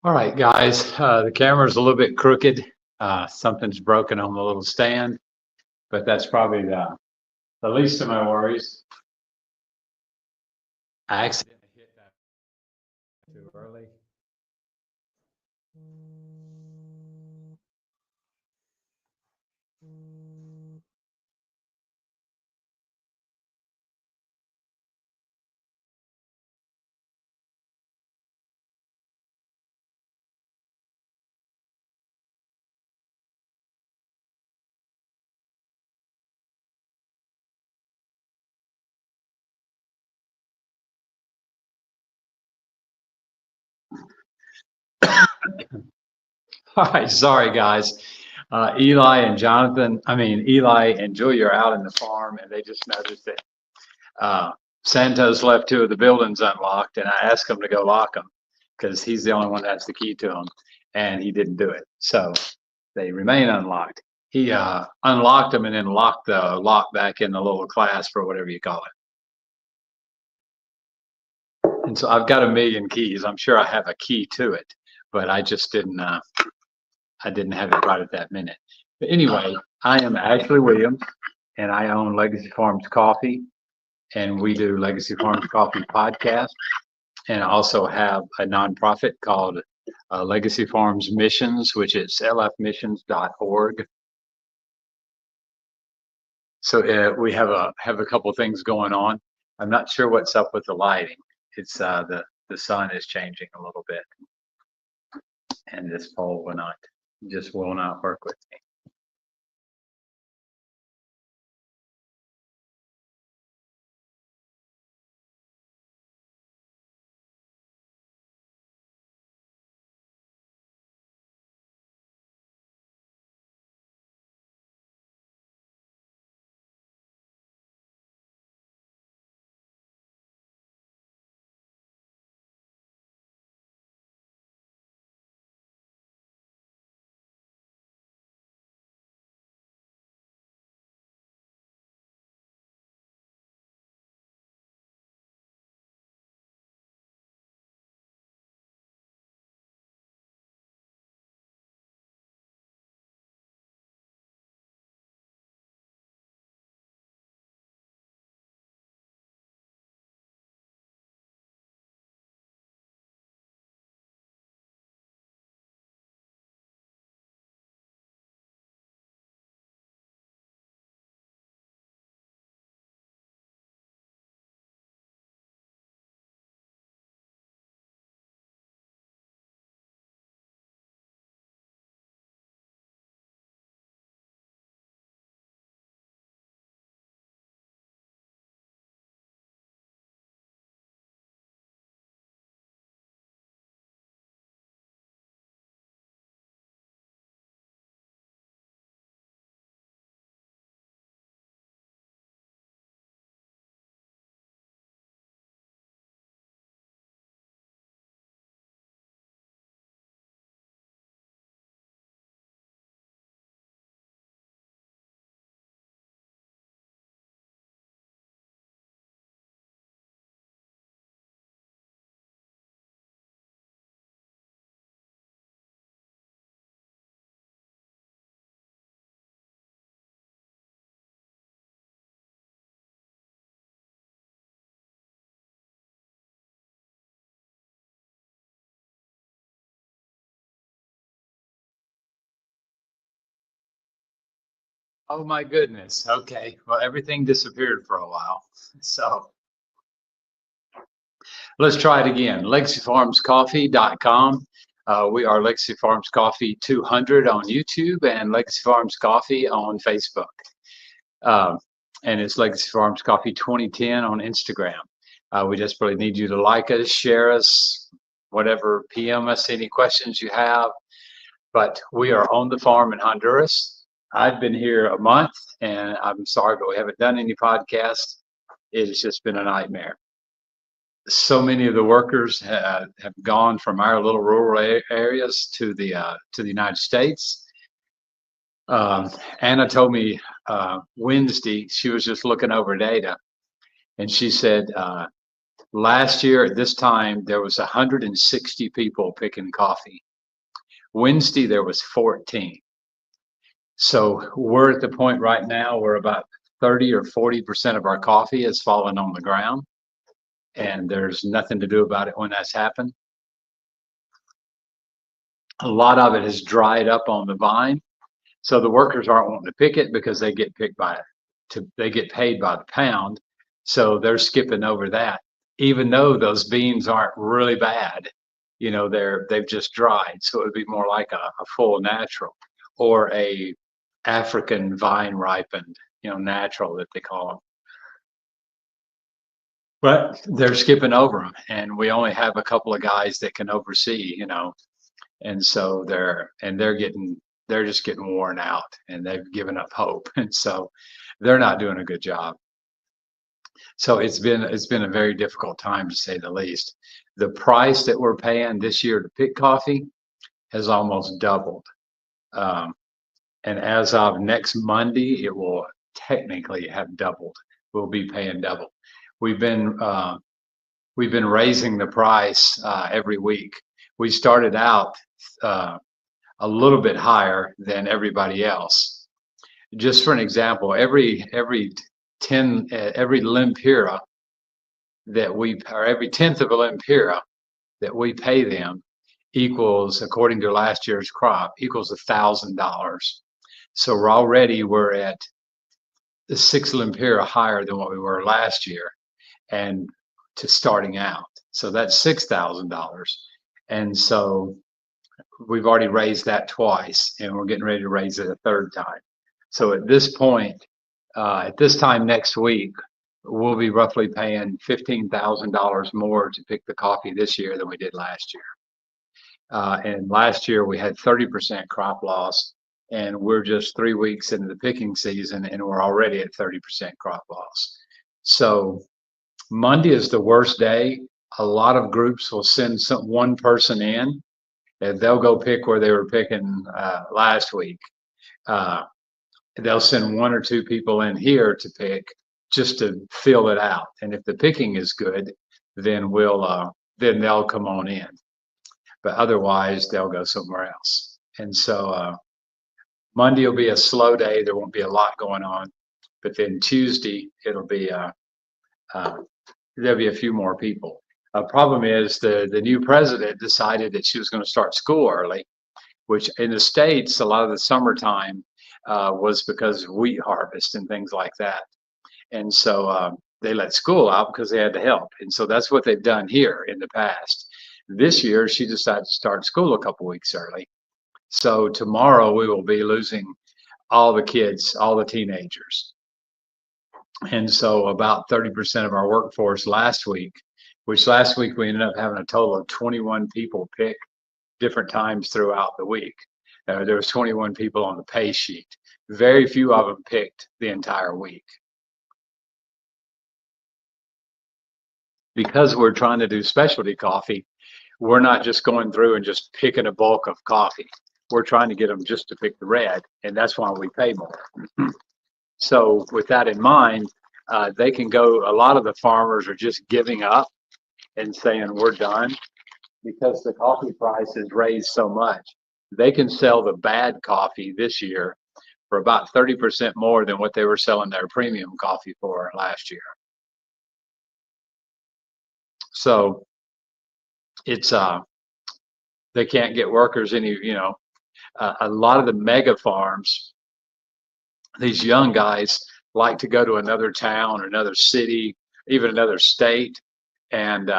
All right, guys, the camera's a little bit crooked. Something's broken on the little stand, but that's probably the least of my worries. I accidentally hit that too early. All right, sorry, guys. Eli and Julia are out in the farm, and they just noticed that Santos left two of the buildings unlocked, and I asked him to go lock them because he's the only one that has the key to them, and he didn't do it. So they remain unlocked. He unlocked them and then locked the lock back in the little clasp or whatever you call it. And so I've got a million keys. I'm sure I have a key to it, but I just didn't. I didn't have it right at that minute. But anyway, I am Ashley Williams, and I own Legacy Farms Coffee, and we do Legacy Farms Coffee podcast, and I also have a nonprofit called Legacy Farms Missions, which is lfmissions.org. So we have a couple things going on. I'm not sure what's up with the lighting. It's the sun is changing a little bit, and this pole will not work with me. Oh my goodness. Okay. Well, everything disappeared for a while. So let's try it again. LegacyFarmsCoffee.com. We are Legacy Farms Coffee 200 on YouTube and Legacy Farms Coffee on Facebook. And it's Legacy Farms Coffee 2010 on Instagram. We desperately need you to like us, share us, whatever, PM us any questions you have. But we are on the farm in Honduras. I've been here a month, and I'm sorry, but we haven't done any podcasts. It has just been a nightmare. So many of the workers have gone from our little rural areas to the United States. Anna told me Wednesday, she was just looking over data, and she said Last year at this time, there was 160 people picking coffee. Wednesday, there was 14. So we're at the point right now where about 30 or 40% of our coffee has fallen on the ground, and there's nothing to do about it when that's happened. A lot of it has dried up on the vine, so the workers aren't wanting to pick it because they get paid by the pound, so they're skipping over that. Even though those beans aren't really bad, they've just dried, so it would be more like a full natural or a African vine ripened, natural that they call them. But they're skipping over them, and we only have a couple of guys that can oversee, and so they're just getting worn out, and they've given up hope, and so they're not doing a good job. So it's been a very difficult time, to say the least. The price that we're paying this year to pick coffee has almost doubled. And as of next Monday, it will technically have doubled. We'll be paying double. We've been raising the price every week. We started out a little bit higher than everybody else. Just for an example, every lempira or every tenth of a lempira that we pay them equals, according to last year's crop, equals $1,000. So we're at the 6 lempira higher than what we were last year, and to starting out. So that's $6,000, and so we've already raised that twice, and we're getting ready to raise it a third time. So at this point, at this time next week, we'll be roughly paying $15,000 more to pick the coffee this year than we did last year. And last year we had 30% crop loss, and we're just 3 weeks into the picking season, and we're already at 30% crop loss. So Monday is the worst day. A lot of groups will send one person in, and they'll go pick where they were picking last week. They'll send 1 or 2 people in here to pick just to fill it out. And if the picking is good, then then they'll come on in. But otherwise, they'll go somewhere else. And so Monday will be a slow day. There won't be a lot going on. But then Tuesday, there'll be a few more people. Problem is the new president decided that she was going to start school early, which in the States, a lot of the summertime was because of wheat harvest and things like that. And so they let school out because they had to help. And so that's what they've done here in the past. This year, she decided to start school a couple weeks early. So tomorrow we will be losing all the kids, all the teenagers. And so about 30% of our workforce last week, which last week we ended up having a total of 21 people pick different times throughout the week. There was 21 people on the pay sheet. Very few of them picked the entire week. Because we're trying to do specialty coffee, we're not just going through and just picking a bulk of coffee. We're trying to get them just to pick the red, and that's why we pay more. So with that in mind, they can go, a lot of the farmers are just giving up and saying we're done because the coffee price is raised so much. They can sell the bad coffee this year for about 30% more than what they were selling their premium coffee for last year. So it's they can't get workers a lot of the mega farms, these young guys like to go to another town or another city, even another state, and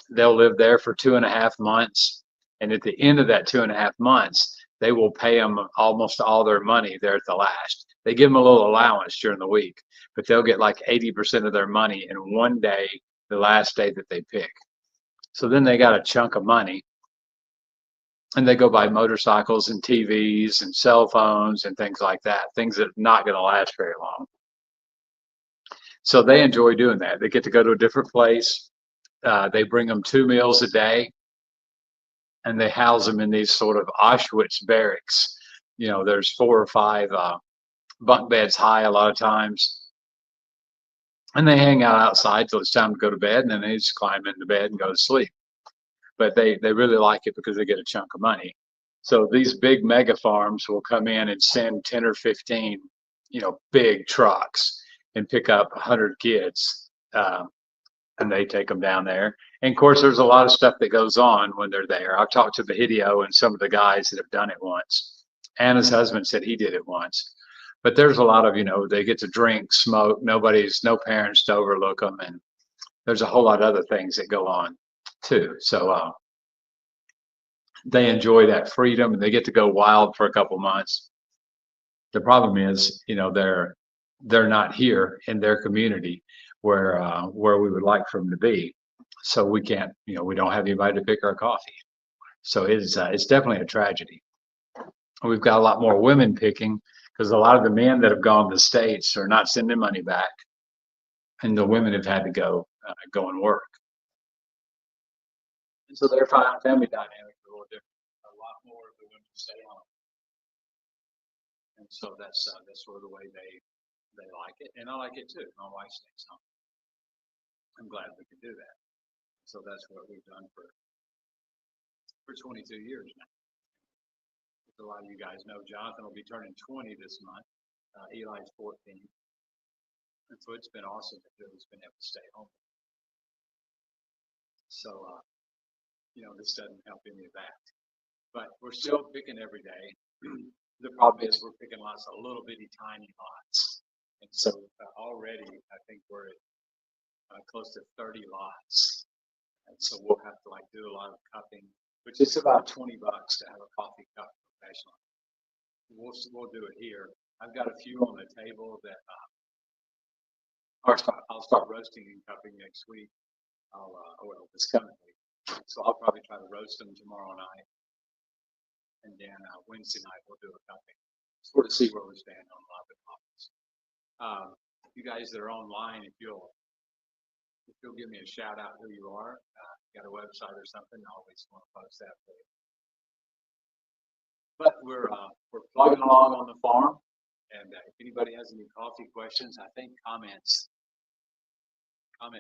they'll live there for 2.5 months. And at the end of that 2.5 months, they will pay them almost all their money there at the last. They give them a little allowance during the week, but they'll get like 80% of their money in one day, the last day that they pick. So then they got a chunk of money, and they go buy motorcycles and TVs and cell phones and things like that, things that are not going to last very long. So they enjoy doing that. They get to go to a different place. They bring them 2 meals a day, and they house them in these sort of Auschwitz barracks. There's 4 or 5 bunk beds high a lot of times. and they hang out outside till it's time to go to bed, and then they just climb into bed and go to sleep. But they really like it because they get a chunk of money. So these big mega farms will come in and send 10 or 15, big trucks and pick up 100 kids, and they take them down there. And of course, there's a lot of stuff that goes on when they're there. I've talked to Bahideo and some of the guys that have done it once. Anna's husband said he did it once. But there's a lot of, they get to drink, smoke. No parents to overlook them, and there's a whole lot of other things that go on too. So they enjoy that freedom, and they get to go wild for a couple months. The problem is, they're not here in their community where we would like for them to be. So we can't, we don't have anybody to pick our coffee. So it's definitely a tragedy. We've got a lot more women picking because a lot of the men that have gone to the States are not sending money back, and the women have had to go and work. And so their family dynamic is a little different. A lot more of the women stay home, and so that's sort of the way they like it, and I like it too. My wife stays home. I'm glad we can do that. So that's what we've done for 22 years now. As a lot of you guys know, Jonathan will be turning 20 this month. Eli's 14. And so it's been awesome that Billy's been able to stay home. So, this doesn't help any of that. But we're still picking every day. The problem is we're picking lots of little bitty tiny lots. And so already I think we're at close to 30 lots. And so we'll have to do a lot of cupping, which is about $20 to have a coffee cup professionally. We'll do it here. I've got a few on the table that I'll start roasting and cupping next week. This coming week. So I'll probably try to roast them tomorrow night, and then Wednesday night we'll do a cupping, sort of see where we stand on a lot of the topics. You guys that are online, if you'll give me a shout out who you are, got a website or something, I always want to post that for you. But we're plugging along on the farm, and if anybody has any coffee questions, I think comments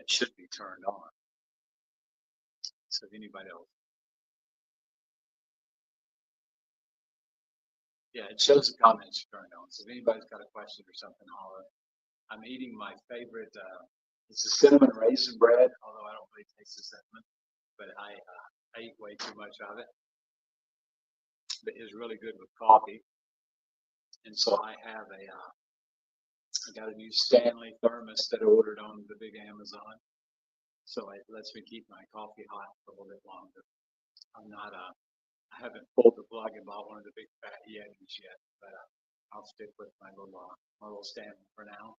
should be turned on. So if anybody else, yeah, it shows the comments turned on. So if anybody's got a question or something, holler. I'm eating my favorite. It's a cinnamon raisin bread, although I don't really taste the cinnamon, but I eat way too much of it. But it's really good with coffee. And so I have I got a new Stanley thermos that I ordered on the big Amazon. So it lets me keep my coffee hot for a little bit longer. I haven't pulled the plug and bought one of the big fat Yetis yet, but I'll stick with my little Stanley for now.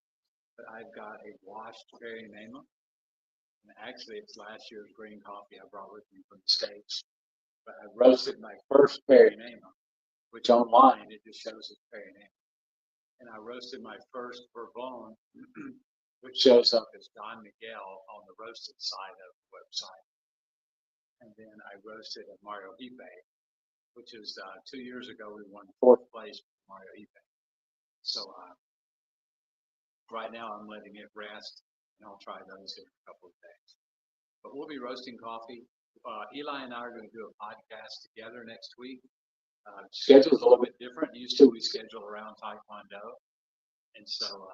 But I've got a washed Perry Nema, and actually it's last year's green coffee I brought with me from the States. But I roasted my first Perry Nema, which online it just shows as Perry Nema. And I roasted my first Bourbon, which shows up as Don Miguel on the roasted side of the website. And then I roasted a Mario Hipe, which is 2 years ago we won 4th place with Mario Hipe. So right now I'm letting it rest, and I'll try those in a couple of days. But we'll be roasting coffee. Eli and I are going to do a podcast together next week. Schedule's a little bit different. Usually we schedule around Taekwondo, and so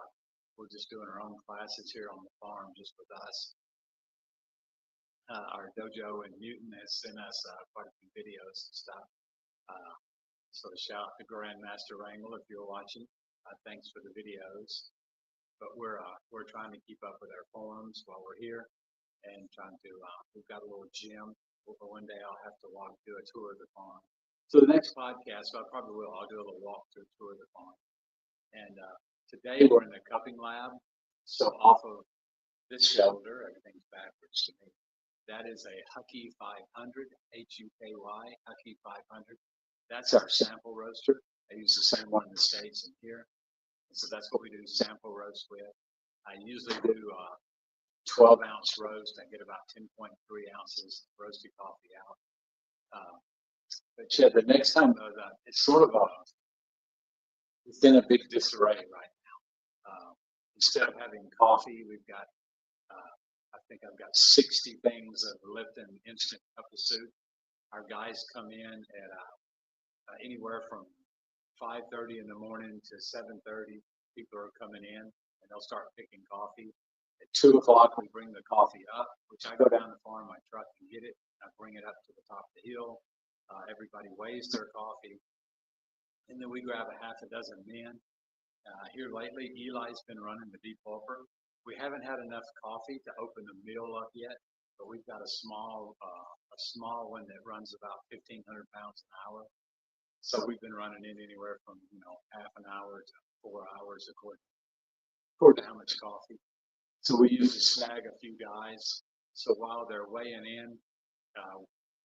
we're just doing our own classes here on the farm just with us. Our dojo in Newton has sent us quite a few videos and stuff. So shout out to Grandmaster Wrangle if you're watching. Thanks for the videos. But we're trying to keep up with our forms while we're here, and trying to. We've got a little gym. One day I'll have to do a tour of the farm. So the next podcast, I probably will. I'll do a little walkthrough tour of the farm. And today we're in the cupping lab. So off of this shoulder, everything's backwards to me. That is a Hucky 500, Huky, Hucky 500. That's our sample roaster. I use the same one in the States and here. And so that's what we do sample roast with. I usually do 12-ounce roast. I get about 10.3 ounces of roasted coffee out. But yeah, the next time it's sort of it's in a big disarray right now. instead of having coffee, we've got, I think I've got 60 things of Lipton instant cup of soup. Our guys come in at anywhere from 5:30 in the morning to 7:30. People are coming in and they'll start picking coffee. At 2 o'clock, we bring the coffee up, which I go down the farm, my truck, and get it. I bring it up to the top of the hill. Everybody weighs their coffee. And then we grab a half a dozen men. Here lately, Eli's been running the deep pulper. We haven't had enough coffee to open the mill up yet, but we've got a small one that runs about 1,500 pounds an hour. So we've been running in anywhere from half an hour to 4 hours according to how much coffee. So we usually snag a few guys. So while they're weighing in,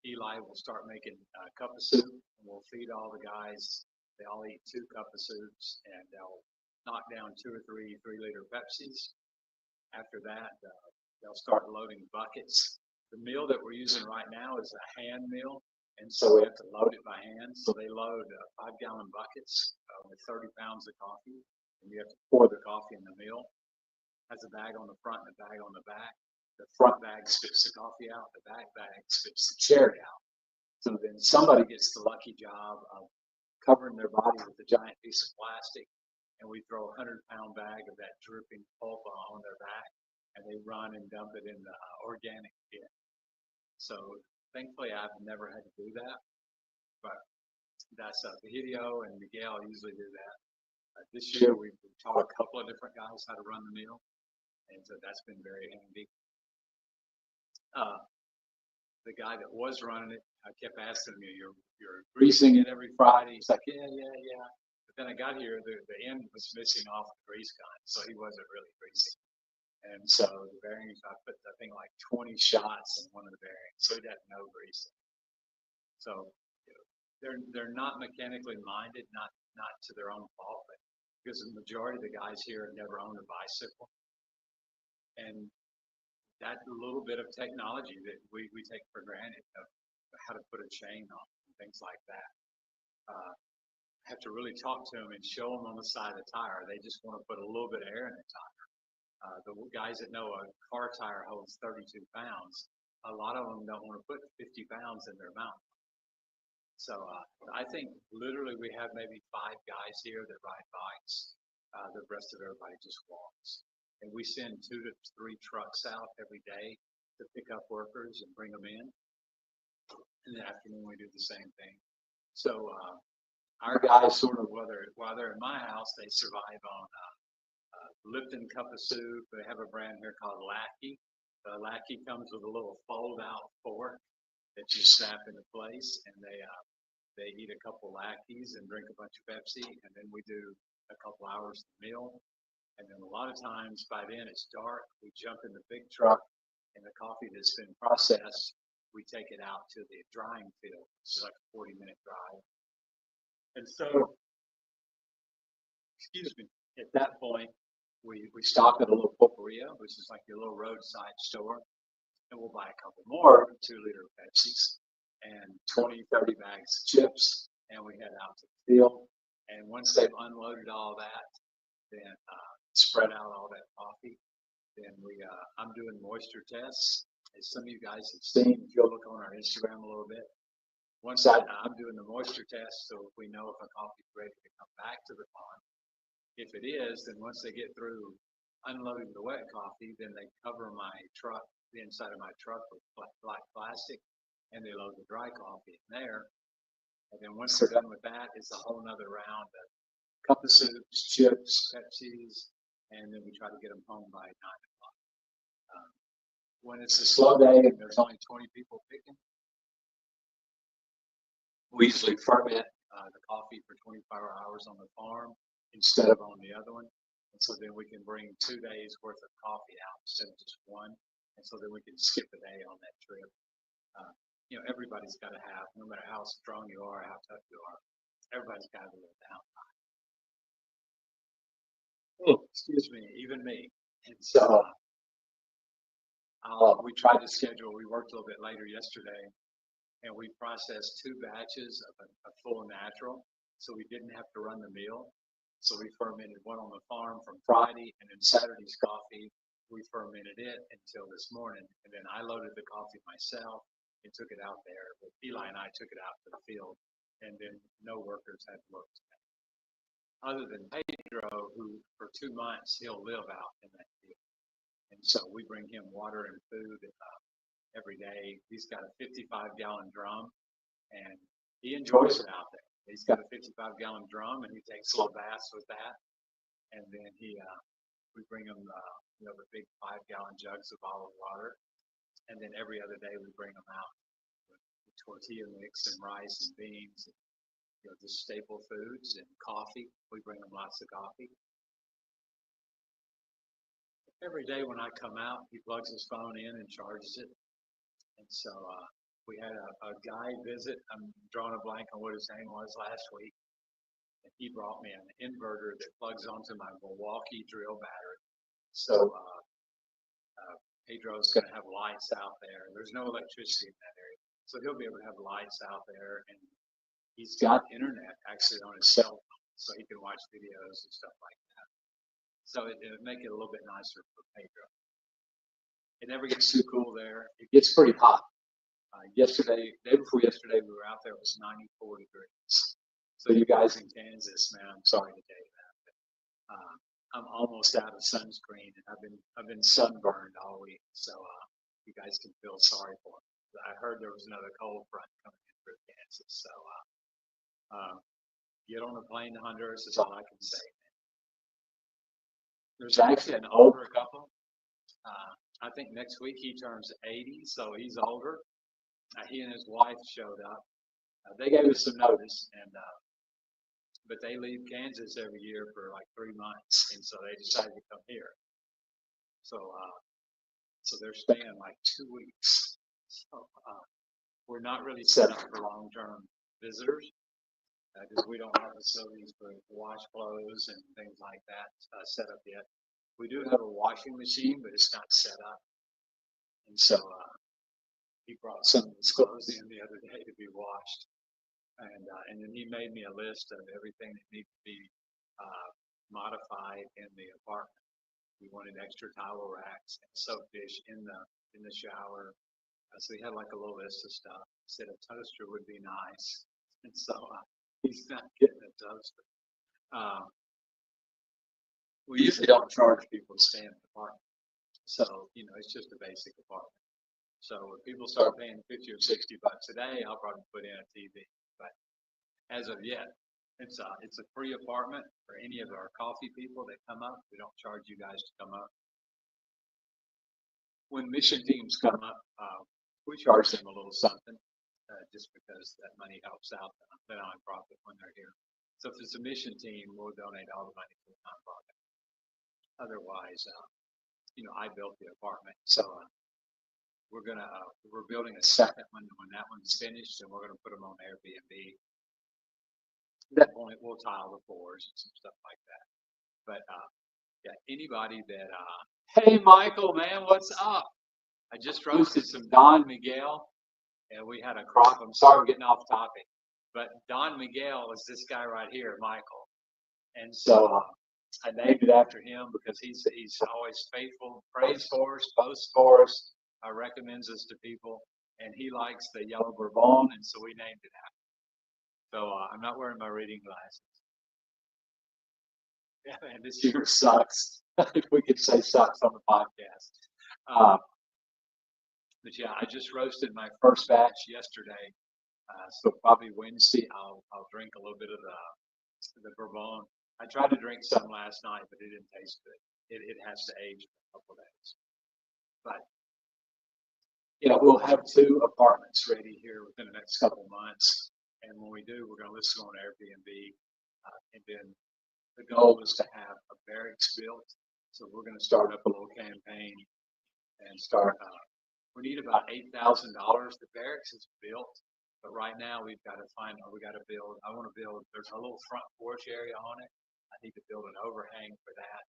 Eli will start making a cup of soup, and we'll feed all the guys. They all eat 2 cup of soups, and they'll knock down 2 or 3 3-liter Pepsis. After that, they'll start loading buckets. The mill that we're using right now is a hand mill, and so we have to load it by hand. So they load 5-gallon buckets with 30 pounds of coffee, and you have to pour the coffee in the mill. It has a bag on the front and a bag on the back. The front bag spits the coffee out. The back bag spits the cherry out. So then somebody gets the lucky job of covering their body with a giant piece of plastic, and we throw a 100-pound bag of that dripping pulp on their back, and they run and dump it in the organic bin. So thankfully, I've never had to do that, but that's Vigilio and Miguel usually do that. This year, we've taught a couple of different guys how to run the mill, and so that's been very handy. The guy that was running it, I kept asking him, you're greasing it every Friday? He's like, yeah. But then I got here, the end was missing off the grease gun, so he wasn't really greasing. And so the bearings, I put, I think, like 20 shots in one of the bearings, so he doesn't know greasing. So they're not mechanically minded, not to their own fault, but because the majority of the guys here have never owned a bicycle. And that little bit of technology that we take for granted of how to put a chain on and things like that. Have to really talk to them and show them on the side of the tire. They just want to put a little bit of air in the tire. The guys that know a car tire holds 32 pounds, a lot of them don't want to put 50 pounds in their mouth. So I think literally we have maybe 5 guys here that ride bikes. The rest of everybody just walks. And we send 2 to 3 trucks out every day to pick up workers and bring them in. In the afternoon, we do the same thing. So our guys sort of, while they're in my house, they survive on Lipton cup of soup. They have a brand here called Lackey. Lackey comes with a little fold-out fork that you snap into place, and they eat a couple Lackeys and drink a bunch of Pepsi, and then we do a couple hours of the meal. And then a lot of times by then it's dark, we jump in the big truck, and the coffee that's been processed, we take it out to the drying field. It's like a 40-minute drive. And so, at that point, we stop at a little pulperia, which is like your little roadside store, and we'll buy a couple more 2-liter Pepsis and 20, 30 bags of chips, and we head out to the field. And once they've unloaded all that, then spread out all that coffee, then I'm doing moisture tests. As some of you guys have seen, if you'll look on our Instagram a little bit, once I'm doing the moisture test, so if we know if a coffee's ready to come back to the pond. If it is, then once they get through unloading the wet coffee, then they cover my truck, the inside of my truck with black plastic, and they load the dry coffee in there. And then once they're done with that, it's a whole nother round of cup of soups, chips, Pepsis, and then we try to get them home by 9 o'clock. When it's a slow day and there's only 20 people picking, we usually ferment the coffee for 24 hours on the farm instead of on the other one. And so then we can bring 2 days worth of coffee out instead of just one. And so then we can skip a day on that trip. Everybody's got to have, no matter how strong you are, how tough you are, everybody's got to have a little downtime. Oh, excuse me, even me. And so we tried to schedule, we worked a little bit later yesterday, and we processed 2 batches of a full natural, so we didn't have to run the mill. So we fermented one on the farm from Friday, and then Saturday's coffee, we fermented it until this morning. And then I loaded the coffee myself and took it out there. But Eli and I took it out to the field, and then no workers had to work today. Other than Pedro, who for 2 months, he'll live out in that field. And so we bring him water and food every day. He's got a 55-gallon drum, and he enjoys it out there. He's got a 55-gallon drum, and he takes little baths with that. And then we bring him the big 5-gallon jugs of bottled water. And then every other day we bring them out with tortilla mix and rice and beans, and, just staple foods and coffee. We bring them lots of coffee. Every day when I come out, he plugs his phone in and charges it. And so we had a guy visit. I'm drawing a blank on what his name was last week. And he brought me an inverter that plugs onto my Milwaukee drill battery. So Pedro's going to have lights out there. There's no electricity in that area. So he'll be able to have lights out there. And he's got internet actually on his cell phone, so he can watch videos and stuff like that. So it'll make it a little bit nicer for Pedro. It never gets too cool there. It gets pretty hot. Day before yesterday, we were out there. It was 94 degrees. So you guys in Kansas, man, I'm sorry to tell you that. But, I'm almost out of sunscreen, and I've been sunburned all week. So you guys can feel sorry for me. I heard there was another cold front coming in through Kansas. So get on a plane to Honduras is all I can say. There's actually an older couple. I think next week he turns 80, so he's older. He and his wife showed up. They gave us some notice, but they leave Kansas every year for like 3 months, and so they decided to come here. So they're staying like 2 weeks. So we're not really set up for long-term visitors because we don't have facilities for wash clothes and things like that set up yet. We do have a washing machine, but it's not set up. And so he brought some of his clothes in the other day to be washed. And then he made me a list of everything that needs to be modified in the apartment. We wanted extra towel racks and soap dish in the shower. So he had like a little list of stuff. He said a toaster would be nice. And so he's not getting a toaster. We usually don't charge people to stay in the apartment. So, it's just a basic apartment. So if people start paying $50 or $60 a day, I'll probably put in a TV. But as of yet, it's a free apartment for any of our coffee people that come up. We don't charge you guys to come up. When mission teams come up, we charge them a little something just because that money helps out the nonprofit when they're here. So if it's a mission team, we'll donate all the money to the nonprofit. Otherwise, I built the apartment, so we're building a second one when that one's finished, and we're gonna put them on Airbnb. At that point, we'll tile the floors and some stuff like that. But anybody that hey Michael, man, what's up? I just roasted some Don Miguel, and we had a crop. I'm sorry we're getting off topic, but Don Miguel is this guy right here, Michael, and so. I named it after him because he's always faithful, prays for us, boasts for us, recommends us to people, and he likes the yellow bourbon, and so we named it after. So I'm not wearing my reading glasses. Yeah, man, this year sucks. If we could say sucks on the podcast. But yeah, I just roasted my first batch yesterday, so probably Wednesday I'll drink a little bit of the bourbon. I tried to drink some last night, but it didn't taste good. It has to age for a couple of days. But we'll have 2 apartments ready here within the next couple of months. And when we do, we're going to list them on Airbnb. And then the goal is to have a barracks built. So we're going to start up a little campaign and start. We need about $8,000. The barracks is built. But right now we've got to build. I want to build. There's a little front porch area on it. I need to build an overhang for that.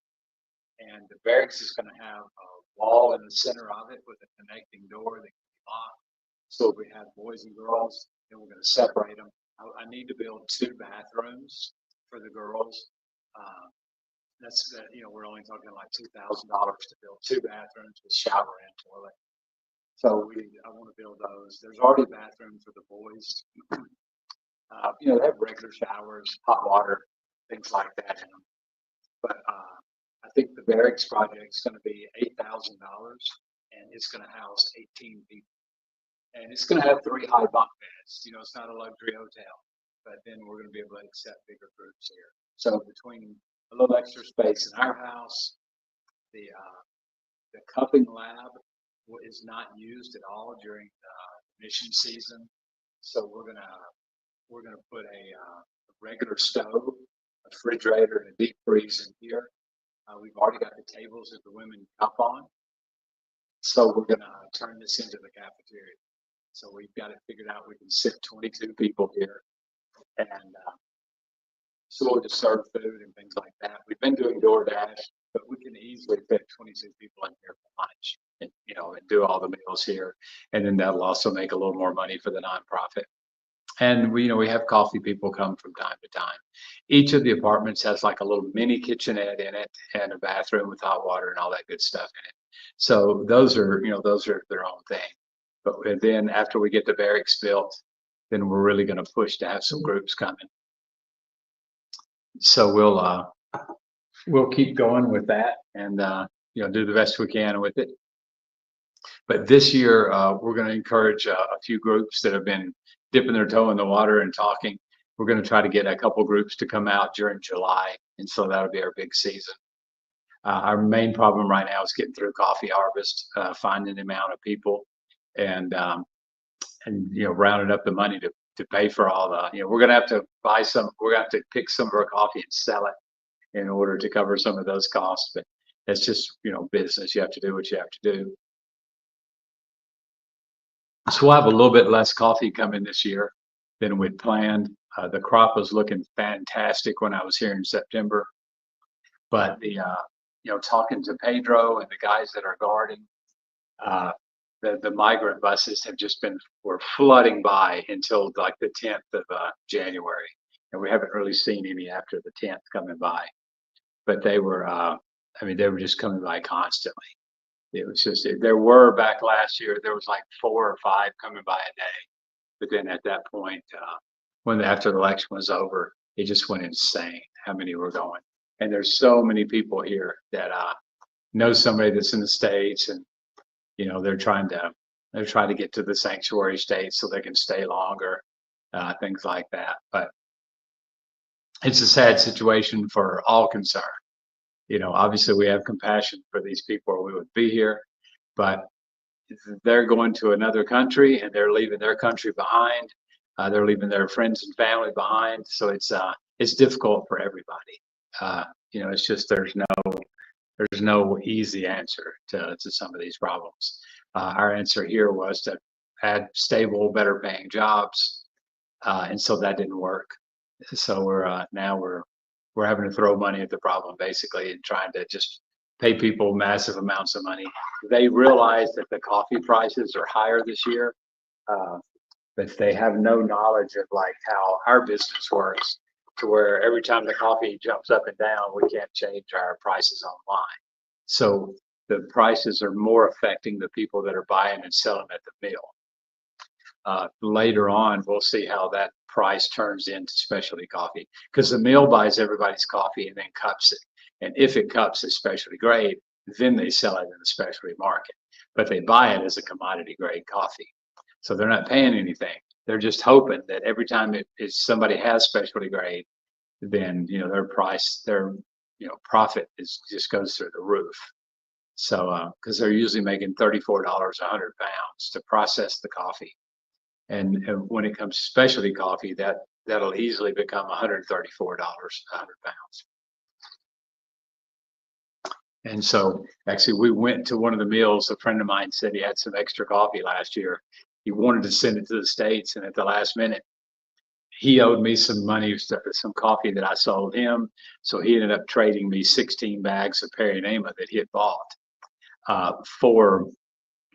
And the barracks is going to have a wall in the center of it with a connecting door that can be locked. So we have boys and girls, and we're going to separate them. I need to build 2 bathrooms for the girls. That's we're only talking like $2,000 to build 2 bathrooms with shower and toilet. So I want to build those. There's already bathrooms for the boys. They have regular showers, hot water, things like that in them. But I think the barracks project is going to be $8,000, and it's going to house 18 people. And it's going to have 3 high bunk beds. It's not a luxury hotel, but then we're going to be able to accept bigger groups here. So between a little extra space in our house, the cupping lab is not used at all during the mission season. So we're gonna put a regular stove, a refrigerator, and a deep freeze in here. We've already got the tables that the women cup on. So we're gonna turn this into the cafeteria. So we've got it figured out. We can sit 22 people here, and so we'll just serve food and things like that. We've been doing DoorDash, but we can easily fit 22 people in here for lunch, and and do all the meals here, and then that'll also make a little more money for the nonprofit. And we have coffee people come from time to time. Each of the apartments has like a little mini kitchenette in it and a bathroom with hot water and all that good stuff in it. So those are their own thing. But then after we get the barracks built, then we're really going to push to have some groups coming. So we'll keep going with that and do the best we can with it. But this year we're going to encourage a few groups that have been dipping their toe in the water and talking. We're going to try to get a couple groups to come out during July, and so that'll be our big season. Our main problem right now is getting through coffee harvest, finding the amount of people, and rounding up the money to pay for all the. We're going to have to buy some. We're going to have to pick some of our coffee and sell it in order to cover some of those costs. But that's just business. You have to do what you have to do. So we'll have a little bit less coffee coming this year than we'd planned. The crop was looking fantastic when I was here in September, but talking to Pedro and the guys that are guarding, the migrant buses have just were flooding by until like the 10th of January, and we haven't really seen any after the 10th coming by. But they were, they were just coming by constantly. It was just, there were back last year, there was like 4 or 5 coming by a day. But then at that point, after the election was over, it just went insane how many were going. And there's so many people here that know somebody that's in the States, and they're trying to get to the sanctuary states so they can stay longer, things like that. But it's a sad situation for all concerned. Obviously we have compassion for these people or we would be here, but they're going to another country and they're leaving their country behind. They're leaving their friends and family behind. So it's difficult for everybody. It's just, there's no easy answer to some of these problems. Our answer here was to add stable, better paying jobs. And so that didn't work. So we're having to throw money at the problem basically and trying to just pay people massive amounts of money. They realize that the coffee prices are higher this year, but they have no knowledge of like how our business works, to where every time the coffee jumps up and down, we can't change our prices online. So the prices are more affecting the people that are buying and selling at the mill. Later on, we'll see how that price turns into specialty coffee, because the mill buys everybody's coffee and then cups it. And if it cups a specialty grade, then they sell it in the specialty market. But they buy it as a commodity grade coffee. So they're not paying anything. They're just hoping that every time somebody has specialty grade, then their profit just goes through the roof. So because they're usually making $34 a 100 pounds to process the coffee. And when it comes to specialty coffee, that'll easily become $134 a 100 pounds. And so actually we went to one of the mills. A friend of mine said he had some extra coffee last year. He wanted to send it to the States, and at the last minute, he owed me some money, some coffee that I sold him. So he ended up trading me 16 bags of Perinema that he had bought for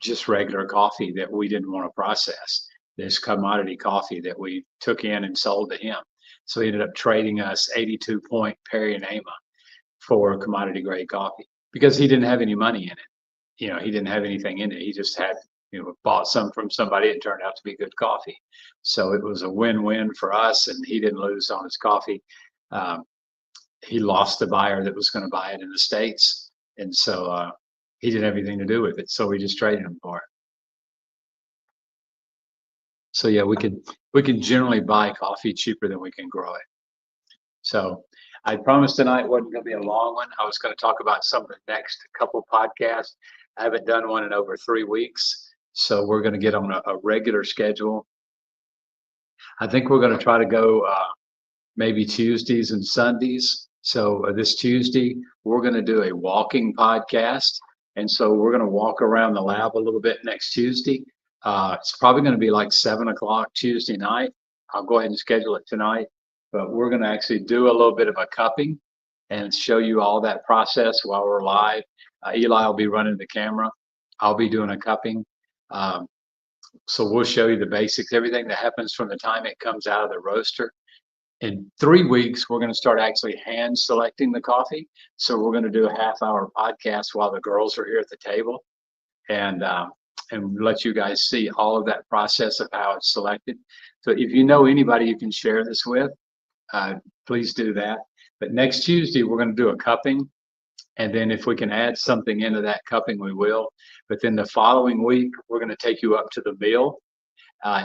just regular coffee that we didn't want to process. This commodity coffee that we took in and sold to him. So he ended up trading us 82 point Perry and Ama for commodity grade coffee because he didn't have any money in it. He didn't have anything in it. He just had, bought some from somebody. It turned out to be good coffee. So it was a win-win for us, and he didn't lose on his coffee. He lost the buyer that was going to buy it in the States. And so he didn't have anything to do with it. So we just traded him for it. So yeah, we can generally buy coffee cheaper than we can grow it. So I promised tonight wasn't going to be a long one. I was going to talk about some of the next couple podcasts. I haven't done one in over 3 weeks. So we're going to get on a regular schedule. I think we're going to try to go maybe Tuesdays and Sundays. So this Tuesday, we're going to do a walking podcast. And so we're going to walk around the lab a little bit next Tuesday. It's probably going to be like 7 o'clock Tuesday night. I'll go ahead and schedule it tonight. But we're going to actually do a little bit of a cupping and show you all that process while we're live. Eli will be running the camera. I'll be doing a cupping. So we'll show you the basics, everything that happens from the time it comes out of the roaster. In 3 weeks, we're going to start actually hand selecting the coffee. So we're going to do a half-hour podcast while the girls are here at the table and let you guys see all of that process of how it's selected. So if you know anybody you can share this with, please do that. But next Tuesday, we're going to do a cupping. And then if we can add something into that cupping, we will. But then the following week, we're going to take you up to the mill.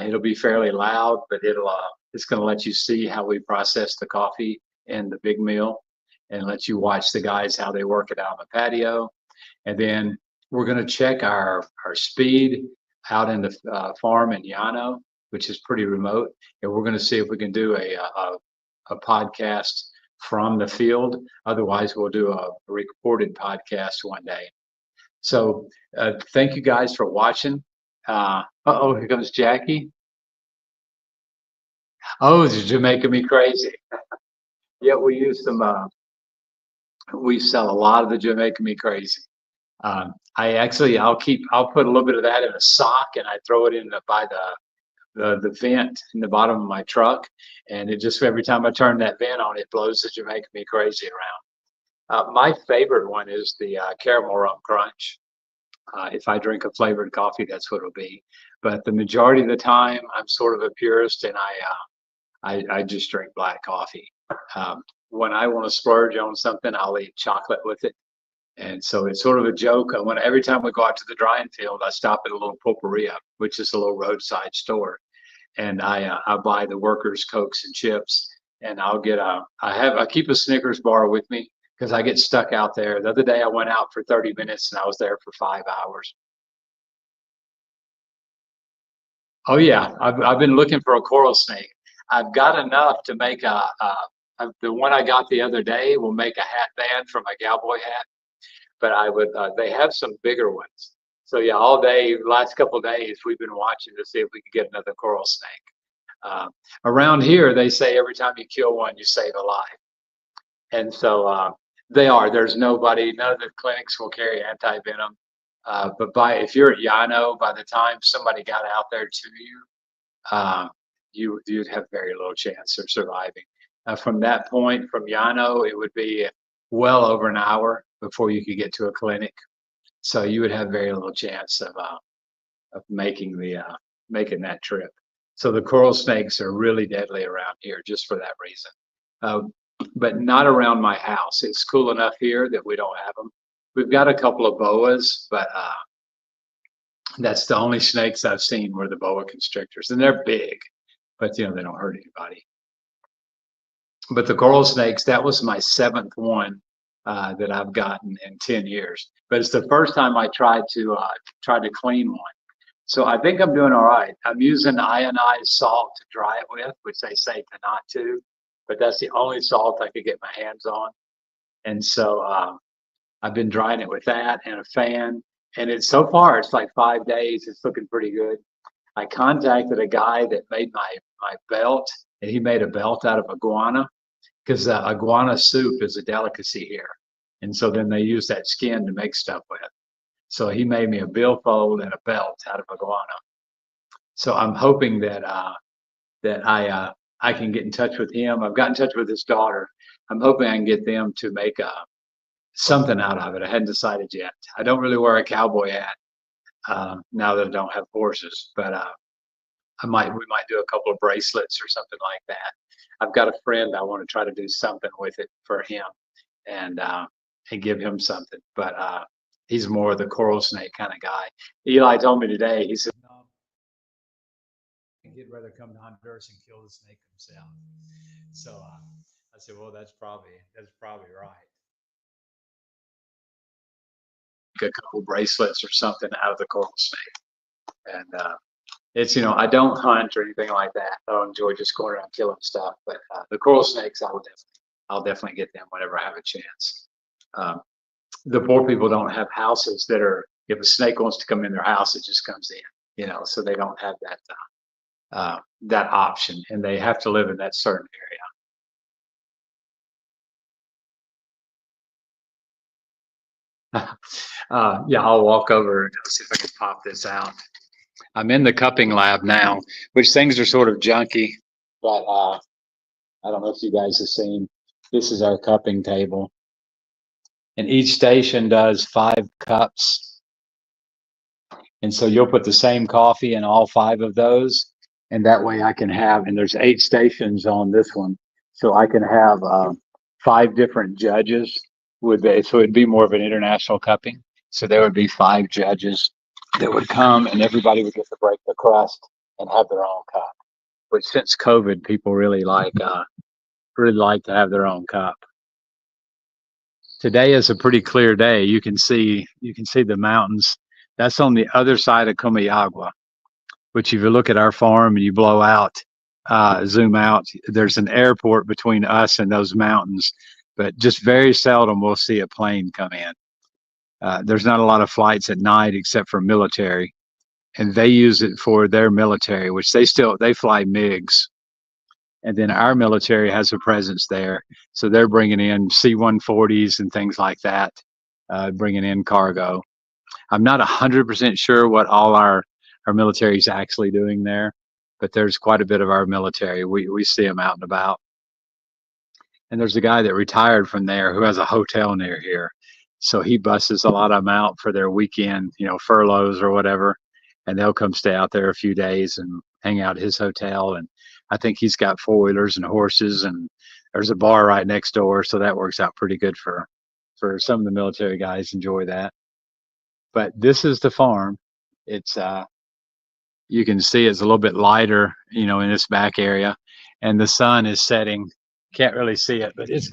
It'll be fairly loud, but it's going to let you see how we process the coffee in the big mill and let you watch the guys, how they work it out on the patio. And then we're going to check our speed out in the farm in Llano, which is pretty remote. And we're going to see if we can do a podcast from the field. Otherwise, we'll do a recorded podcast one day. So thank you guys for watching. Here comes Jackie. Oh, this is Jamaica me crazy. Yeah, we use some. We sell a lot of the Jamaica me crazy. I'll put a little bit of that in a sock and I throw it in by the vent in the bottom of my truck, and it just every time I turn that vent on, it blows the Jamaica me crazy around. My favorite one is the caramel rum crunch. If I drink a flavored coffee, that's what it'll be. But the majority of the time, I'm sort of a purist, and I just drink black coffee. When I want to splurge on something, I'll eat chocolate with it. And so it's sort of a joke. Every time we go out to the drying field, I stop at a little pulperia, which is a little roadside store, and I buy the workers' Cokes and chips, and I keep a Snickers bar with me because I get stuck out there. The other day I went out for 30 minutes and I was there for 5 hours. Oh yeah, I've been looking for a coral snake. I've got enough to make the one I got the other day will make a hat band for my cowboy hat, but they have some bigger ones. So yeah, all day, last couple of days, we've been watching to see if we could get another coral snake. Around here, they say every time you kill one, you save a life. And so there's none of the clinics will carry anti-venom. But if you're at Llano, by the time somebody got out there to you, you'd have very little chance of surviving. From that point, from Llano, it would be well over an hour before you could get to a clinic. So you would have very little chance of making that trip. So the coral snakes are really deadly around here just for that reason. But not around my house. It's cool enough here that we don't have them. We've got a couple of boas, but that's the only snakes I've seen were the boa constrictors, and they're big, but they don't hurt anybody. But the coral snakes, that was my 7th one that I've gotten in 10 years. But it's the first time I tried to clean one. So I think I'm doing all right. I'm using ionized salt to dry it with, which they say to not to, but that's the only salt I could get my hands on. And so I've been drying it with that and a fan. And so far, it's like 5 days. It's looking pretty good. I contacted a guy that made my belt, and he made a belt out of iguana because iguana soup is a delicacy here. And so then they use that skin to make stuff with. So he made me a billfold and a belt out of iguana. So I'm hoping that I I can get in touch with him. I've got in touch with his daughter. I'm hoping I can get them to make something out of it. I hadn't decided yet. I don't really wear a cowboy hat now that I don't have horses, but we might do a couple of bracelets or something like that. I've got a friend I want to try to do something with it for him and give him something. But he's more of the coral snake kind of guy. Eli told me today, he said, no, he'd rather come to Honduras and kill the snake himself. So I said, well, that's probably right. A couple bracelets or something out of the coral snake. And it's, I don't hunt or anything like that. I don't enjoy just going around killing stuff. But the coral snakes, I'll definitely get them whenever I have a chance. The poor people don't have houses that are, if a snake wants to come in their house, it just comes in, so they don't have that option, and they have to live in that certain area. Yeah, I'll walk over and see if I can pop this out. I'm in the cupping lab now, which things are sort of junky, but I don't know if you guys have seen. This is our cupping table, and each station does 5 cups. And so you'll put the same coffee in all 5 of those, and that way I can have, and there's 8 stations on this one, so I can have 5 different judges so it'd be more of an international cupping. So there would be 5 judges that would come, and everybody would get to break the crust and have their own cup. But since COVID, people really like to have their own cup. Today is a pretty clear day. You can see the mountains. That's on the other side of Comayagua, which if you look at our farm and you blow out, zoom out, there's an airport between us and those mountains, but just very seldom we'll see a plane come in. There's not a lot of flights at night except for military, and they use it for their military, which they fly MiGs. And then our military has a presence there. So they're bringing in C-140s and things like that, bringing in cargo. I'm not 100% sure what all our military is actually doing there, but there's quite a bit of our military. We see them out and about. And there's a guy that retired from there who has a hotel near here. So he buses a lot of them out for their weekend, furloughs or whatever. And they'll come stay out there a few days and hang out at his hotel. And I think he's got 4-wheelers and horses, and there's a bar right next door. So that works out pretty good for some of the military guys. Enjoy that. But this is the farm. It's you can see it's a little bit lighter, in this back area, and the sun is setting. Can't really see it, but it's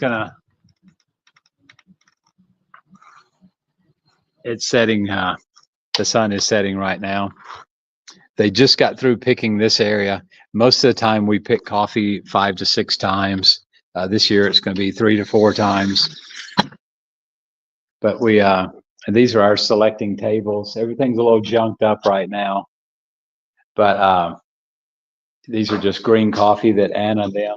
setting. The sun is setting right now. They just got through picking this area. Most of the time we pick coffee 5 to 6 times. This year it's going to be 3 to 4 times. But these are our selecting tables. Everything's a little junked up right now. But these are just green coffee that Anna and them.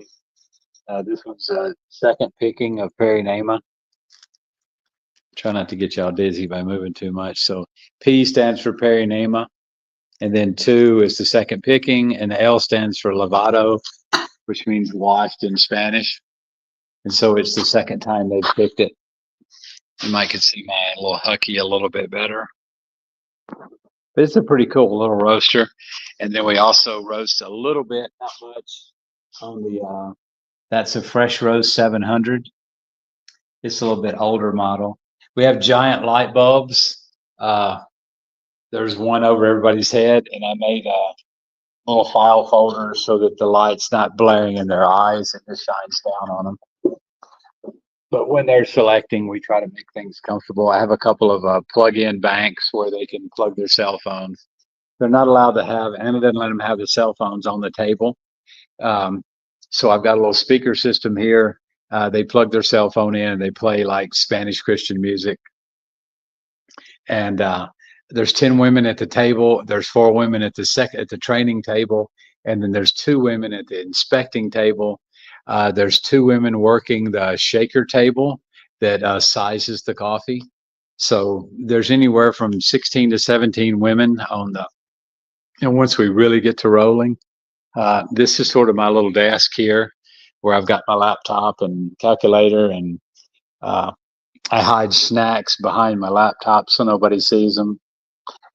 This one's a second picking of Perry Nama. Try not to get y'all dizzy by moving too much. So P stands for Perry Nama, and then 2 is the second picking, and the L stands for lavado, which means washed in Spanish. And so it's the second time they've picked it. You might can see my little hucky a little bit better. But it's a pretty cool little roaster. And then we also roast a little bit, not much, on the that's a Fresh Roast 700. It's a little bit older model. We have giant light bulbs. There's one over everybody's head, and I made a little file folder so that the light's not blaring in their eyes and it shines down on them. But when they're selecting, we try to make things comfortable. I have a couple of plug-in banks where they can plug their cell phones. They're not allowed to have, Anna doesn't let them have the cell phones on the table. So I've got a little speaker system here. They plug their cell phone in and they play like Spanish Christian music. And there's 10 women at the table. There's 4 women at the training table. And then there's 2 women at the inspecting table. There's 2 women working the shaker table that sizes the coffee. So there's anywhere from 16 to 17 women on the, and once we really get to rolling, This is sort of my little desk here where I've got my laptop and calculator, and uh, I hide snacks behind my laptop so nobody sees them.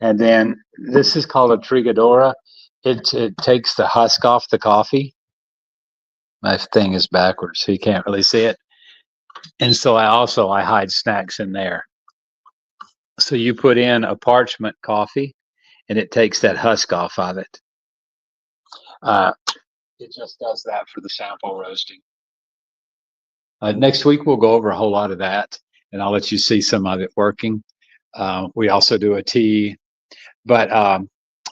And then this is called a trigadora. It takes the husk off the coffee. My thing is backwards, so you can't really see it. And so I hide snacks in there. So you put in a parchment coffee, and it takes that husk off of it. It just does that for the sample roasting. Next week we'll go over a whole lot of that, and I'll let you see some of it working. We also do a tea, but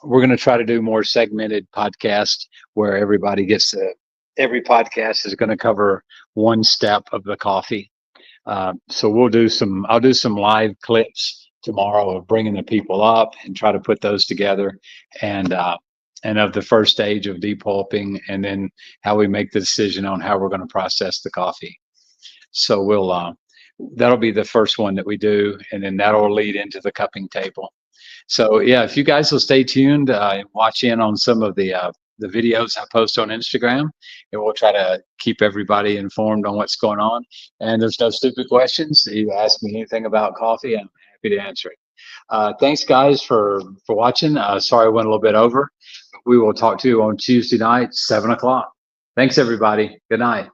we're going to try to do more segmented podcasts where everybody gets to. Every podcast is going to cover one step of the coffee. So I'll do some live clips tomorrow of bringing the people up and try to put those together, and of the first stage of depulping, and then how we make the decision on how we're going to process the coffee. So that'll be the first one that we do, and then that'll lead into the cupping table. So yeah, if you guys will stay tuned and watch in on some of the videos I post on Instagram, and we'll try to keep everybody informed on what's going on. And there's no stupid questions. You ask me anything about coffee, I'm happy to answer it. Thanks guys for watching. Sorry I went a little bit over. We will talk to you on Tuesday night, 7 o'clock. Thanks everybody. Good night.